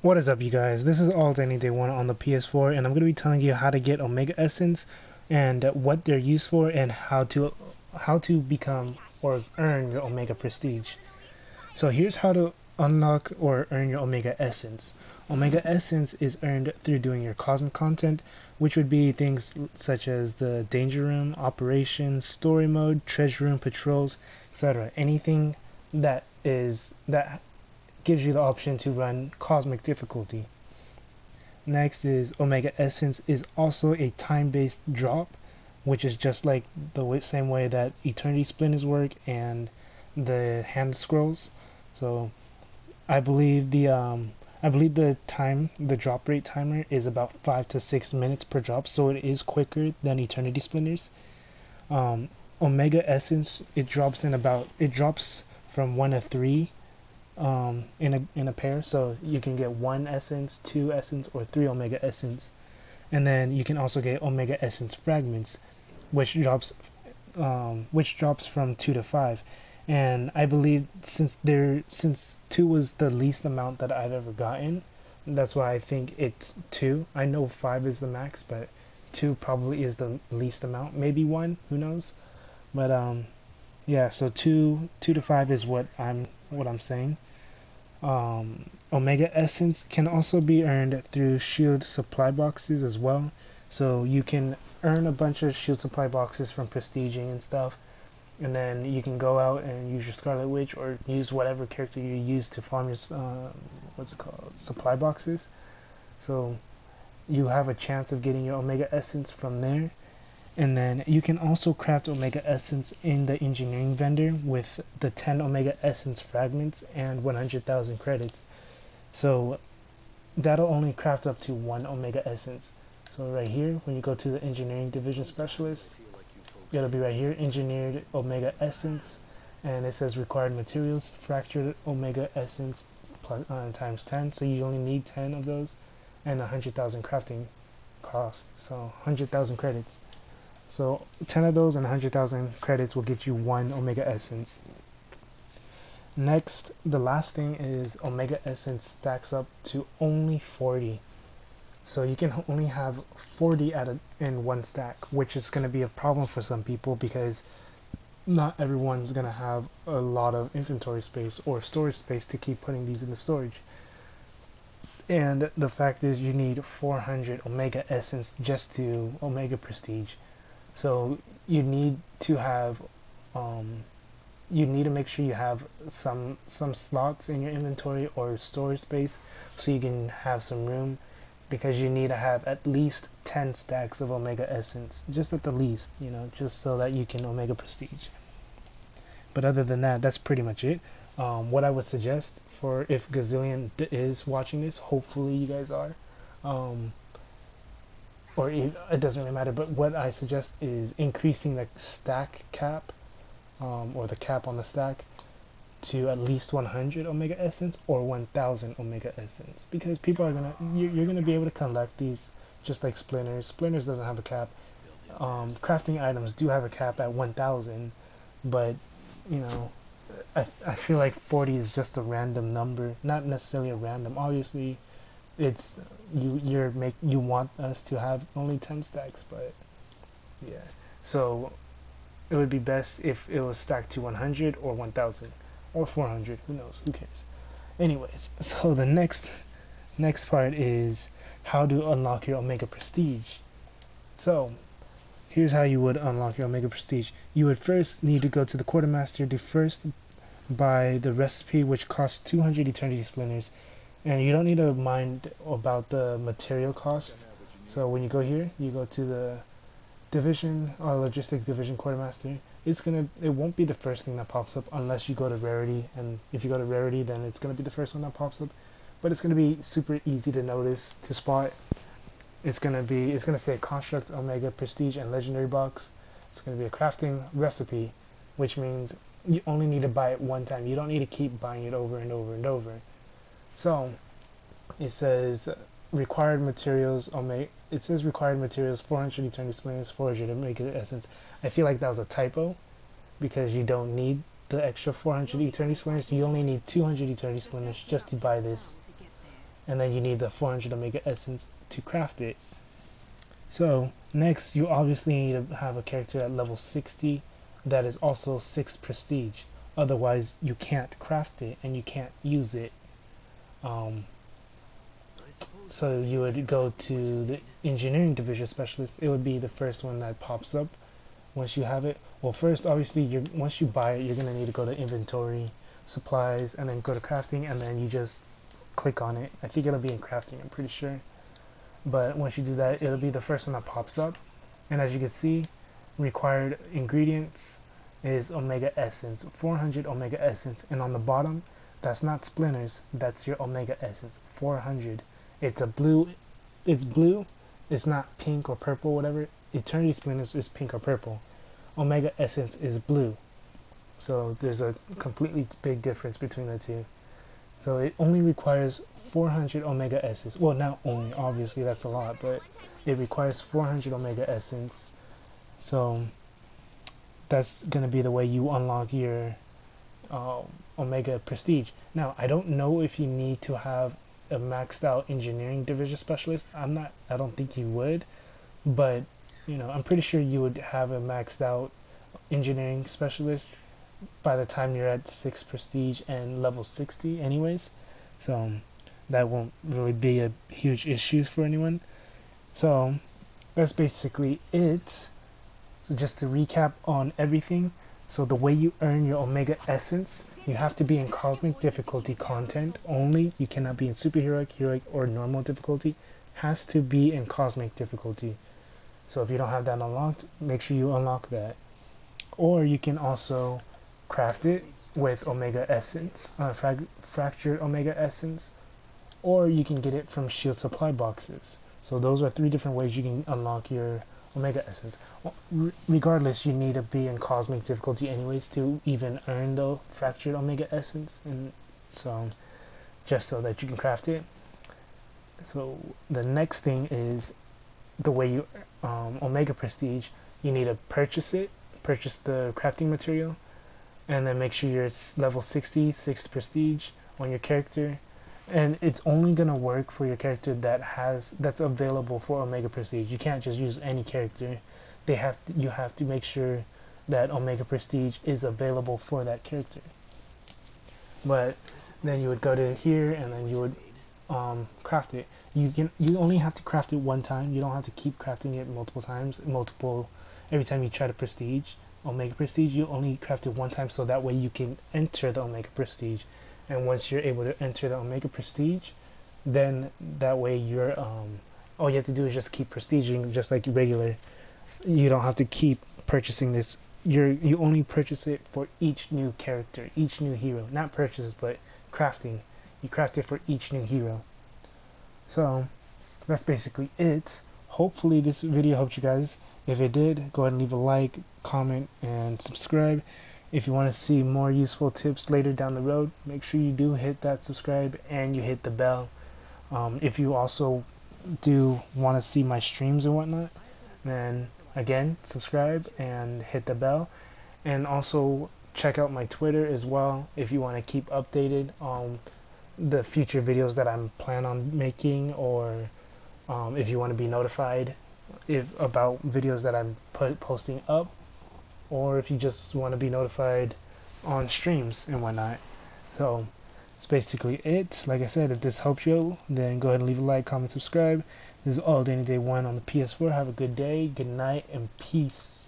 What is up, you guys? This is Alt Any Day One on the PS4, and I'm going to be telling you how to get Omega Essence and what they're used for, and how to become or earn your Omega Prestige. So here's how to unlock or earn your Omega Essence. Omega Essence is earned through doing your cosmic content, which would be things such as the Danger Room, Operations, Story Mode, Treasure Room Patrols, etc. Anything that gives you the option to run cosmic difficulty. Next is Omega Essence is also a time-based drop, which is just like the same way that Eternity Splinters work and the hand scrolls. So I believe the drop rate timer is about 5 to 6 minutes per drop, so it is quicker than Eternity Splinters. Omega Essence, it drops from 1 to 3 in a pair, so you can get 1 essence, 2 essence, or 3 Omega Essence. And then you can also get Omega Essence fragments, which drops from 2 to 5. And I believe since 2 was the least amount that I've ever gotten, that's why I think it's 2. I know 5 is the max, but 2 probably is the least amount. Maybe 1, who knows? But yeah, so 2 to 5 is what I'm saying. Omega Essence can also be earned through shield supply boxes as well. So you can earn a bunch of shield supply boxes from prestiging and stuff, and then you can go out and use your Scarlet Witch or use whatever character you use to farm your supply boxes. So you have a chance of getting your Omega Essence from there. And then you can also craft Omega Essence in the engineering vendor with the 10 Omega Essence fragments and 100,000 credits. So that'll only craft up to 1 Omega Essence. So right here, when you go to the engineering division specialist, it'll be right here, engineered Omega Essence, and it says required materials, fractured Omega Essence times 10. So you only need 10 of those, and 100,000 crafting cost. So 100,000 credits. So 10 of those and 100,000 credits will get you 1 Omega Essence. Next, the last thing is Omega Essence stacks up to only 40. So you can only have 40 in one stack, which is going to be a problem for some people because not everyone's going to have a lot of inventory space or storage space to keep putting these in the storage. And the fact is you need 400 Omega Essence just to Omega Prestige. So you need to make sure you have some slots in your inventory or storage space so you can have some room, because you need to have at least 10 stacks of Omega Essence, just at the least, just so that you can Omega Prestige. But other than that, that's pretty much it. What I would suggest, for if Gazillion is watching this, hopefully you guys are, or it doesn't really matter, but what I suggest is increasing the stack cap, or the cap on the stack, to at least 100 Omega Essence or 1,000 Omega Essence, because people are you're gonna be able to collect these just like Splinters. Splinters doesn't have a cap. Crafting items do have a cap at 1,000, but I feel like 40 is just a random number, not necessarily a random. Obviously, it's you want us to have only 10 stacks, but yeah. So it would be best if it was stacked to 100 or 1,000 or 400. Who knows? Who cares? Anyways, so the next part is how to unlock your Omega Prestige. So here's how you would unlock your Omega Prestige. You would first need to go to the Quartermaster to first buy the recipe, which costs 200 Eternity Splinters. And you don't need to mind about the material cost. So when you go here, you go to the division or logistics division Quartermaster. It won't be the first thing that pops up unless you go to rarity, and if you go to rarity, then it's gonna be the first one that pops up. But it's gonna be super easy to notice, to spot. It's gonna say construct Omega Prestige and Legendary box. It's gonna be a crafting recipe, which means you only need to buy it one time. You don't need to keep buying it over and over and over. So it says required materials. It says required materials 400 Eternity Splinters, 400 Omega Essence. I feel like that was a typo, because you don't need the extra 400 eternity splinters, you only need 200 eternity splinters just to buy this, and then you need the 400 omega essence to craft it. So next, you obviously need to have a character at level 60 that is also 6 prestige, otherwise you can't craft it and you can't use it. So you would go to the engineering division specialist. It would be the first one that pops up once you have it. Well, first, obviously, once you buy it, you're gonna need to go to inventory, supplies, and then go to crafting, and then you just click on it. I think it'll be in crafting, I'm pretty sure. But once you do that, it'll be the first one that pops up. And as you can see, required ingredients is omega essence, 400 omega essence, and on the bottom, that's not splinters, that's your omega essence, 400. It's blue, it's not pink or purple, whatever. Eternity splinters is pink or purple. Omega essence is blue. So there's a completely big difference between the two. So it only requires 400 omega essence. Well, not only, obviously that's a lot, but it requires 400 omega essence. So that's gonna be the way you unlock your omega prestige. Now, I don't know if you need to have a maxed out engineering division specialist. I don't think you would, but you know, I'm pretty sure you would have a maxed out engineering specialist by the time you're at 6 prestige and level 60 anyways, so that won't really be a huge issue for anyone. So that's basically it. So just to recap on everything, so the way you earn your omega essence, you have to be in cosmic difficulty content only. You cannot be in superheroic, heroic, or normal difficulty. Has to be in cosmic difficulty. So if you don't have that unlocked, make sure you unlock that. Or you can also craft it with omega essence, fractured omega essence, or you can get it from shield supply boxes. So those are 3 different ways you can unlock your omega essence. Regardless, you need to be in cosmic difficulty anyways to even earn the fractured omega essence, and so just so that you can craft it. So the next thing is the way you omega prestige. You need to purchase the crafting material, and then make sure you're level 60, 6 prestige on your character. And it's only gonna work for your character that's available for omega prestige. You can't just use any character. You have to make sure that omega prestige is available for that character. But then you would go to here, and then you would craft it. You only have to craft it one time. You don't have to keep crafting it multiple times. Every time you try to prestige omega prestige, you only craft it one time, so that way you can enter the omega prestige. And once you're able to enter the omega prestige, then that way you're all you have to do is just keep prestiging just like regular. You don't have to keep purchasing this. You only purchase it for each new character, each new hero. Not purchases, but crafting. You craft it for each new hero. So that's basically it. Hopefully this video helped you guys. If it did, go ahead and leave a like, comment, and subscribe. If you want to see more useful tips later down the road, make sure you do hit that subscribe and you hit the bell. If you also do want to see my streams and whatnot, then again, subscribe and hit the bell. And also check out my Twitter as well if you want to keep updated on the future videos that I'm planning on making, or if you want to be notified about videos that I'm posting up, or if you just want to be notified on streams and whatnot. So that's basically it. Like I said, if this helps you, then go ahead and leave a like, comment, subscribe. This is All Day Any Day 1 on the PS4. Have a good day, good night, and peace.